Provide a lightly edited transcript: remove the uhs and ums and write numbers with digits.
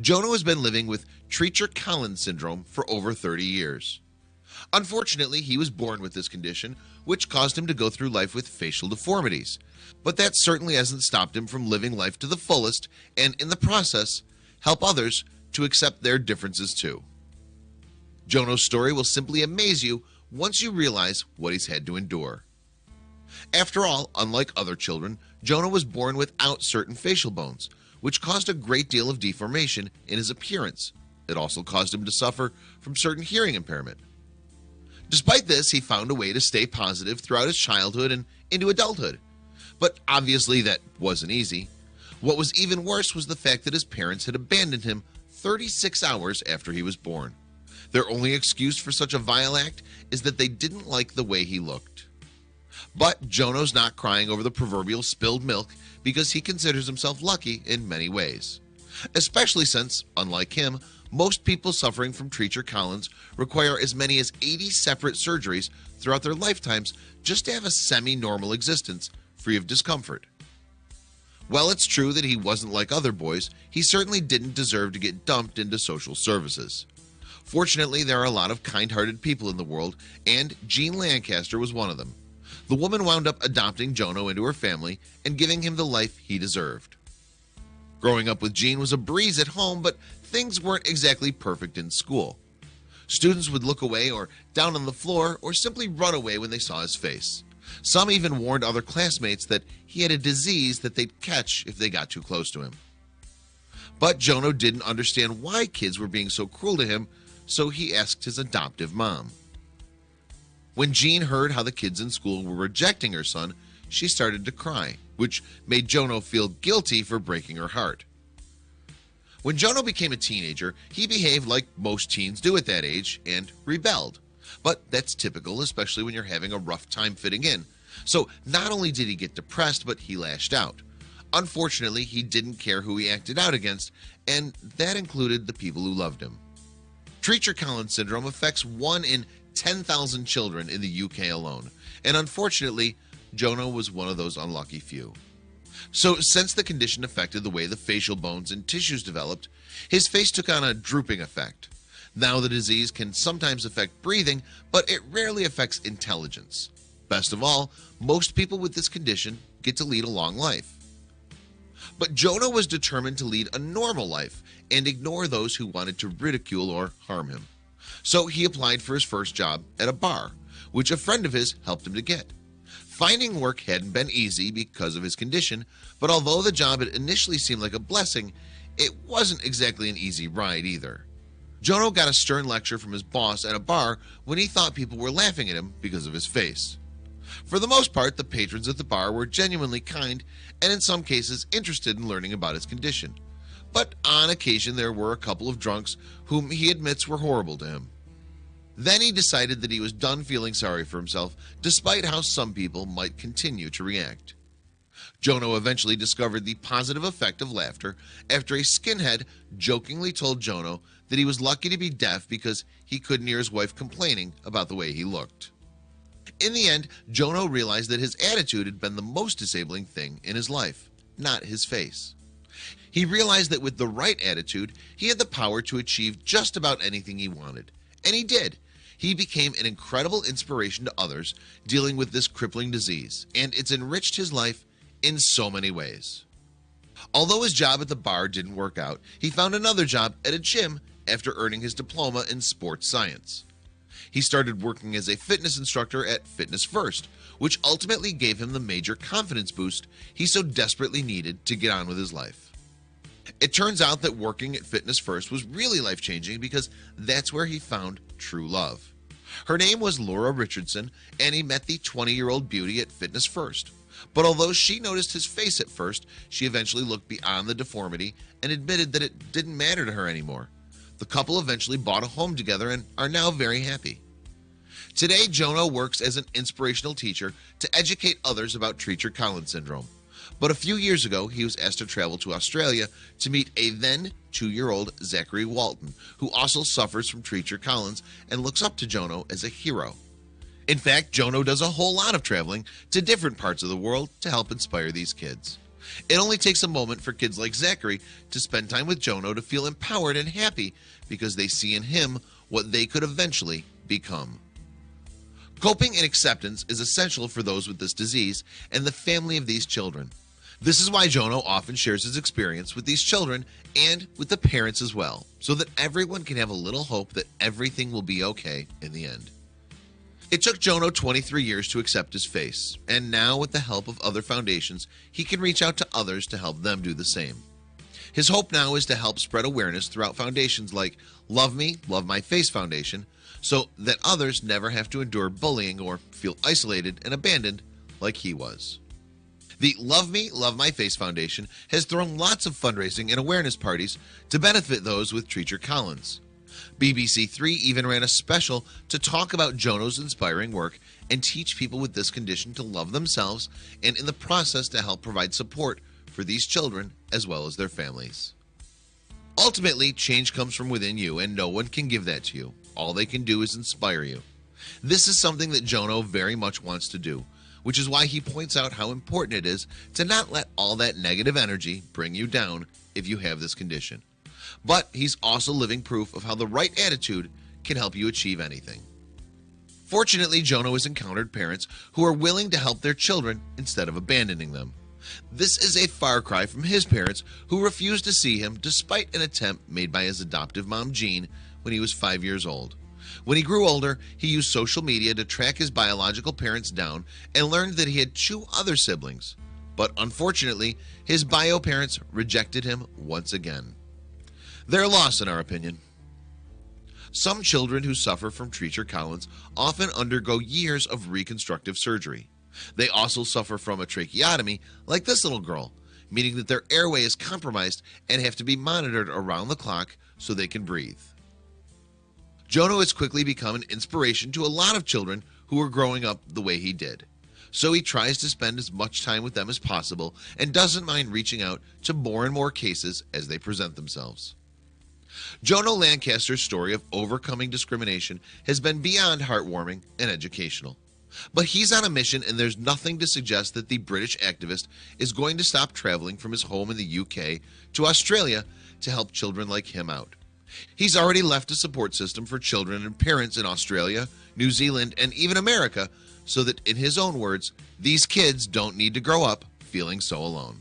Jono has been living with Treacher-Collins syndrome for over 30 years. Unfortunately, he was born with this condition, which caused him to go through life with facial deformities. But that certainly hasn't stopped him from living life to the fullest and, in the process, help others to accept their differences too. Jono's story will simply amaze you once you realize what he's had to endure. After all, unlike other children, Jono was born without certain facial bones, which caused a great deal of deformation in his appearance. It also caused him to suffer from certain hearing impairment. Despite this, he found a way to stay positive throughout his childhood and into adulthood. But obviously that wasn't easy. What was even worse was the fact that his parents had abandoned him 36 hours after he was born. Their only excuse for such a vile act is that they didn't like the way he looked. But Jono's not crying over the proverbial spilled milk because he considers himself lucky in many ways. Especially since, unlike him, most people suffering from Treacher-Collins require as many as 80 separate surgeries throughout their lifetimes just to have a semi-normal existence free of discomfort. While it's true that he wasn't like other boys, he certainly didn't deserve to get dumped into social services. Fortunately, there are a lot of kind-hearted people in the world, and Jean Lancaster was one of them. The woman wound up adopting Jono into her family and giving him the life he deserved. Growing up with Jean was a breeze at home, but things weren't exactly perfect in school. Students would look away or down on the floor or simply run away when they saw his face. Some even warned other classmates that he had a disease that they'd catch if they got too close to him. But Jono didn't understand why kids were being so cruel to him, so he asked his adoptive mom. When Jean heard how the kids in school were rejecting her son, she started to cry, which made Jono feel guilty for breaking her heart. When Jono became a teenager, he behaved like most teens do at that age and rebelled. But that's typical, especially when you're having a rough time fitting in. So not only did he get depressed, but he lashed out. Unfortunately, he didn't care who he acted out against, and that included the people who loved him. Treacher-Collins syndrome affects 1 in 10,000 children in the UK alone, and unfortunately, Jono was one of those unlucky few. So since the condition affected the way the facial bones and tissues developed, his face took on a drooping effect. Now the disease can sometimes affect breathing, but it rarely affects intelligence. Best of all, most people with this condition get to lead a long life. But Jono was determined to lead a normal life and ignore those who wanted to ridicule or harm him. So he applied for his first job at a bar, which a friend of his helped him to get. Finding work hadn't been easy because of his condition, but although the job had initially seemed like a blessing, it wasn't exactly an easy ride either. Jono got a stern lecture from his boss at a bar when he thought people were laughing at him because of his face. For the most part, the patrons at the bar were genuinely kind and in some cases interested in learning about his condition. But on occasion there were a couple of drunks whom he admits were horrible to him. Then he decided that he was done feeling sorry for himself, despite how some people might continue to react. Jono eventually discovered the positive effect of laughter after a skinhead jokingly told Jono that he was lucky to be deaf because he couldn't hear his wife complaining about the way he looked. In the end, Jono realized that his attitude had been the most disabling thing in his life, not his face. He realized that with the right attitude, he had the power to achieve just about anything he wanted. And he did. He became an incredible inspiration to others dealing with this crippling disease, and it's enriched his life in so many ways. Although his job at the bar didn't work out, he found another job at a gym after earning his diploma in sports science. He started working as a fitness instructor at Fitness First, which ultimately gave him the major confidence boost he so desperately needed to get on with his life. It turns out that working at Fitness First was really life-changing because that's where he found true love. Her name was Laura Richardson, and he met the 20-year-old beauty at Fitness First. But although she noticed his face at first, she eventually looked beyond the deformity and admitted that it didn't matter to her anymore. The couple eventually bought a home together and are now very happy. Today, Jono works as an inspirational teacher to educate others about Treacher-Collins syndrome. But a few years ago, he was asked to travel to Australia to meet a then 2-year-old Zachary Walton, who also suffers from Treacher-Collins and looks up to Jono as a hero. In fact, Jono does a whole lot of traveling to different parts of the world to help inspire these kids. It only takes a moment for kids like Zachary to spend time with Jono to feel empowered and happy because they see in him what they could eventually become. Coping and acceptance is essential for those with this disease and the family of these children. This is why Jono often shares his experience with these children and with the parents as well, so that everyone can have a little hope that everything will be okay in the end. It took Jono 23 years to accept his face, and now with the help of other foundations, he can reach out to others to help them do the same. His hope now is to help spread awareness throughout foundations like Love Me, Love My Face Foundation, so that others never have to endure bullying or feel isolated and abandoned like he was. The Love Me, Love My Face Foundation has thrown lots of fundraising and awareness parties to benefit those with Treacher Collins. BBC Three even ran a special to talk about Jono's inspiring work and teach people with this condition to love themselves and in the process to help provide support for these children as well as their families. Ultimately, change comes from within you and no one can give that to you. All they can do is inspire you. This is something that Jono very much wants to do, which is why he points out how important it is to not let all that negative energy bring you down if you have this condition. But he's also living proof of how the right attitude can help you achieve anything. Fortunately, Jono has encountered parents who are willing to help their children instead of abandoning them. This is a far cry from his parents who refused to see him despite an attempt made by his adoptive mom Jean when he was 5 years old. When he grew older, he used social media to track his biological parents down and learned that he had 2 other siblings. But unfortunately, his bio parents rejected him once again. They're a loss in our opinion. Some children who suffer from Treacher Collins often undergo years of reconstructive surgery. They also suffer from a tracheotomy like this little girl, meaning that their airway is compromised and have to be monitored around the clock so they can breathe. Jono has quickly become an inspiration to a lot of children who are growing up the way he did. So he tries to spend as much time with them as possible and doesn't mind reaching out to more and more cases as they present themselves. Jono Lancaster's story of overcoming discrimination has been beyond heartwarming and educational. But he's on a mission and there's nothing to suggest that the British activist is going to stop traveling from his home in the UK to Australia to help children like him out. He's already left a support system for children and parents in Australia, New Zealand, and even America, so that in his own words, these kids don't need to grow up feeling so alone.